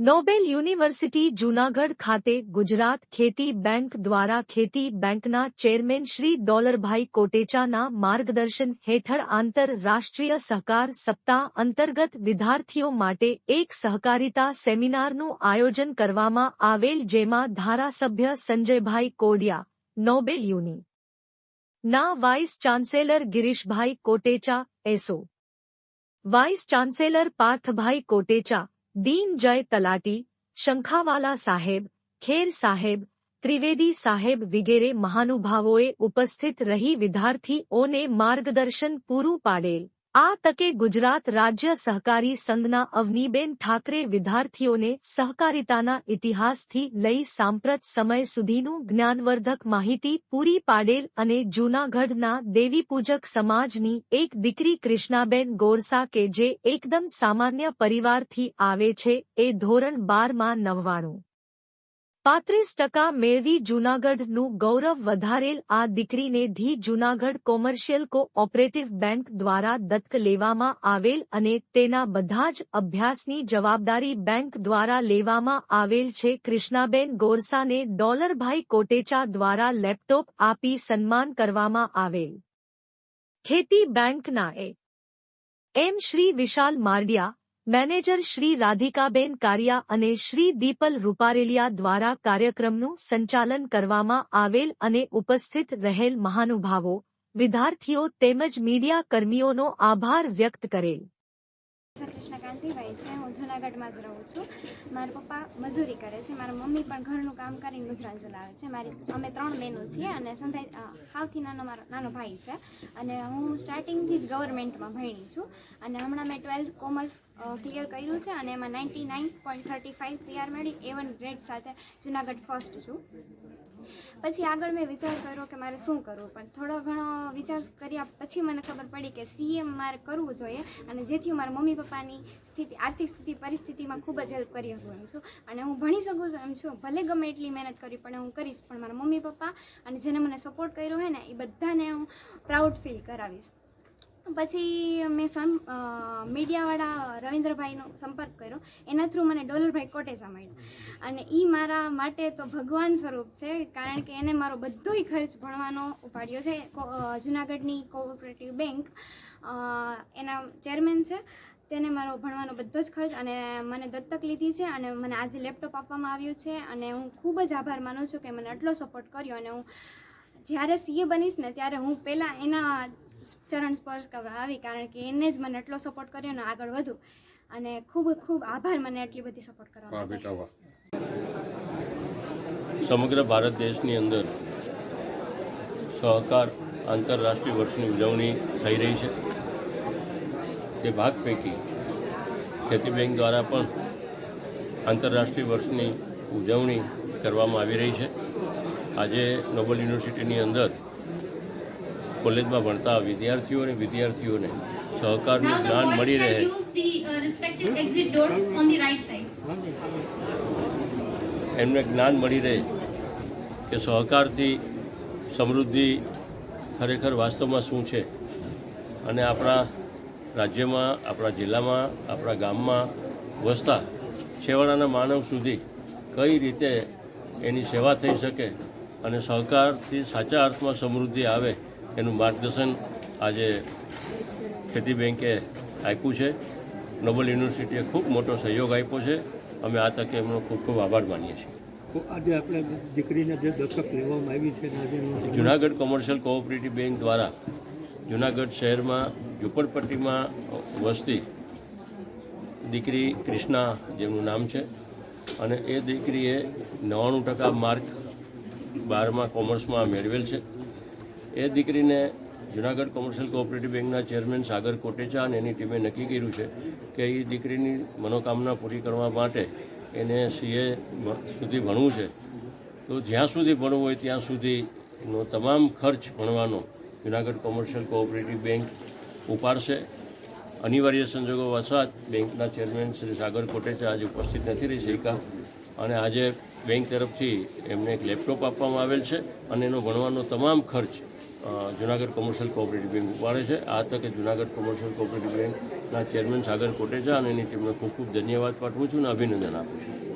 Nobel university Junagadh ખાતે ગુજરાત ખેતી bank દ્વારા ખેતી બેંકના ચેરમેન શ્રી ડોલરભાઈ કોટેચાના માર્ગદર્શન હેઠળ આંતરરાષ્ટ્રીય સહકાર સપ્તાહ અંતર્ગત વિદ્યાર્થીઓ માટે એક સહકારિતા સેમિનારનું આયોજન કરવામાં આવેલ, જેમાં ધારાસભ્ય સંજયભાઈ કોડિયા, નોબેલ યુનિ ના વાઇસ ચાન્સેલર ગિરીશભાઈ કોટેચા, એસો વાઇસ ચાન્સેલર પાર્થભાઈ કોટેચા, દીન જય તલાટી, શંખાવાલા સાહેબ, ખેર સાહેબ, ત્રિવેદી સાહેબ વિગેરે મહાનુભાવોએ ઉપસ્થિત રહી વિદ્યાર્થીઓને માર્ગદર્શન પૂરું પાડેલ। આ તકે ગુજરાત રાજ્ય સહકારી સંઘના અવનીબેન ઠાકરે વિદ્યાર્થીઓને સહકારિતાના ઇતિહાસથી લઈ સાંપ્રત સમય સુધીનું જ્ઞાનવર્ધક માહિતી પૂરી પાડેલ અને જૂનાગઢના દેવીપૂજક સમાજની એક દીકરી કૃષ્ણાબેન ગોરસા કે જે એકદમ સામાન્ય પરિવારથી આવે છે, એ ધોરણ 12માં 95% મેળવી જૂનાગઢનું ગૌરવ વધારેલ આ દીકરીને the Junagadh commercial cooperative bank દ્વારા દત્તક લેવામાં આવેલ અને તેના બધા જ અભ્યાસની જવાબદારી બેંક દ્વારા લેવામાં આવેલ છે। કૃષ્ણાબેન ગોરસાને ડોલરભાઈ કોટેચા દ્વારા લેપટોપ આપી સન્માન કરવામાં આવેલ। ખેતી બેંકના એમ શ્રી વિશાલ મારડિયા, મેનેજર શ્રી રાધિકાબેન કારિયા અને શ્રી દીપલ રૂપારેલિયા દ્વારા કાર્યક્રમનું સંચાલન કરવામાં આવેલ અને ઉપસ્થિત રહેલ મહાનુભાવો, વિદ્યાર્થીઓ તેમજ મીડિયા કર્મીઓનો આભાર વ્યક્ત કરેલ। કૃષ્ણ કાંતિભાઈ છે, હું જૂનાગઢમાં જ રહું છું। મારા પપ્પા મજૂરી કરે છે, મારા મમ્મી પણ ઘરનું કામ કરીને ગુજરાન ચલાવે છે। અમે 3 બહેનો છીએ અને સંધાઈ સૌથી મારો નાનો ભાઈ છે અને હું સ્ટાર્ટિંગથી જ ગવર્મેન્ટમાં ભણી છું અને હમણાં મેં 12th કોમર્સ ક્લિયર કર્યું છે અને એમાં 99.35 PR મેળવી A1 ગ્રેડ સાથે જૂનાગઢ ફર્સ્ટ છું। પછી આગળ મેં વિચાર કર્યો કે મારે શું કરવું, પણ થોડો ઘણો વિચાર કર્યા પછી મને ખબર પડી કે CA મારે કરવું જોઈએ અને જેથી મારા મમ્મી પપ્પાની આર્થિક પરિસ્થિતિમાં ખૂબ જ હેલ્પ કરી શકું એમ છું અને હું ભણી શકું છું એમ છું। ભલે ગમે એટલી મહેનત કરી પણ હું કરીશ, પણ મારા મમ્મી પપ્પા અને જેને મને સપોર્ટ કર્યો હોય ને એ બધાને હું પ્રાઉડ ફીલ કરાવીશ। પછી મેં મીડિયાવાળા રવિન્દ્રભાઈનો સંપર્ક કર્યો, એના થ્રુ મને ડોલરભાઈ કોટેચા મળ્યા અને એ મારા માટે તો ભગવાન સ્વરૂપ છે, કારણ કે એને મારો બધોય ખર્ચ ભણવાનો ઉપાડ્યો છે। જૂનાગઢની કોઓપરેટિવ બેંક એના ચેરમેન છે, તેને મારો ભણવાનો બધો જ ખર્ચ અને મને દત્તક લીધી છે અને મને આજે લેપટોપ આપવામાં આવ્યું છે અને હું ખૂબ જ આભાર માનું છું કે મને આટલો સપોર્ટ કર્યો અને હું જ્યારે CA બનીશ ને ત્યારે હું પહેલાં એના ચરણ સ્પર્શ કરવા આવી, કારણ કે એને જ મને એટલો સપોર્ટ કર્યો ને આગળ વધુ અને ખૂબ ખૂબ આભાર મને એટલી બધી સપોર્ટ કરવા માટે। સમગ્ર ભારત દેશની અંદર સહકાર આંતરરાષ્ટ્રીય વર્ષની ઉજવણી થઈ રહી છે। તે ભાગ પૈકી ખેતી બેંક દ્વારા પણ આંતરરાષ્ટ્રીય વર્ષની ઉજવણી કરવામાં આવી રહી છે। આજે નોબેલ યુનિવર્સિટીની અંદર કોલેજમાં ભણતા વિદ્યાર્થીઓ અને વિદ્યાર્થીઓને સહકારનું જ્ઞાન મળી રહે, એમને જ્ઞાન મળી રહે કે સહકારથી સમૃદ્ધિ ખરેખર વાસ્તવમાં શું છે અને આપણા રાજ્યમાં, આપણા જિલ્લામાં, આપણા ગામમાં વસતા છેવાડાના માનવ સુધી કઈ રીતે એની સેવા થઈ શકે અને સહકારથી સાચા અર્થમાં સમૃદ્ધિ આવે એનું માર્ગદર્શન આજે ખેતી બેંકે આપ્યું છે। નોબેલ યુનિવર્સિટીએ ખૂબ મોટો સહયોગ આપ્યો છે, અમે આ તકે એમનો ખૂબ ખૂબ આભાર માનીએ છીએ। આજે આપણે દીકરીને જે દત્તક લેવામાં આવી છે, જૂનાગઢ કોમર્શિયલ કોઓપરેટિવ બેંક દ્વારા જૂનાગઢ શહેરમાં ઝૂંપડપટ્ટીમાં વસતી દીકરી કૃષ્ણા, જેમનું નામ છે, અને એ દીકરીએ 99% માર્ક 12માં કોમર્સમાં મેળવેલ છે। એ દીકરીને જૂનાગઢ કોમર્શિયલ કોઓપરેટિવ બેંકના ચેરમેન સાગર કોટેચા અને એની ટીમે નક્કી કર્યું છે કે એ દીકરીની મનોકામના પૂરી કરવા માટે એને CA સુધી ભણવું છે, તો જ્યાં સુધી ભણવું હોય ત્યાં સુધીનો તમામ ખર્ચ ભણવાનો જૂનાગઢ કોમર્શિયલ કોઓપરેટિવ બેંક ઉપાડશે। અનિવાર્ય સંજોગો વસાત બેંકના ચેરમેન શ્રી સાગર કોટેચા આજે ઉપસ્થિત નથી રહી શક્યા અને આજે બેંક તરફથી એમને એક લેપટોપ આપવામાં આવેલ છે અને એનો ભણવાનો તમામ ખર્ચ જુનાગઢ કોમર્શિયલ કોઓપરેટિવ બેંક ઉપાડે છે. આ તકે જુનાગઢ કોમર્શિયલ કોઓપરેટિવ બેંકના ચેરમેન સાગર કોટેચા અને એની ટીમને ખૂબ ખૂબ ધન્યવાદ પાઠવું છું અને અભિનંદન આપું છું.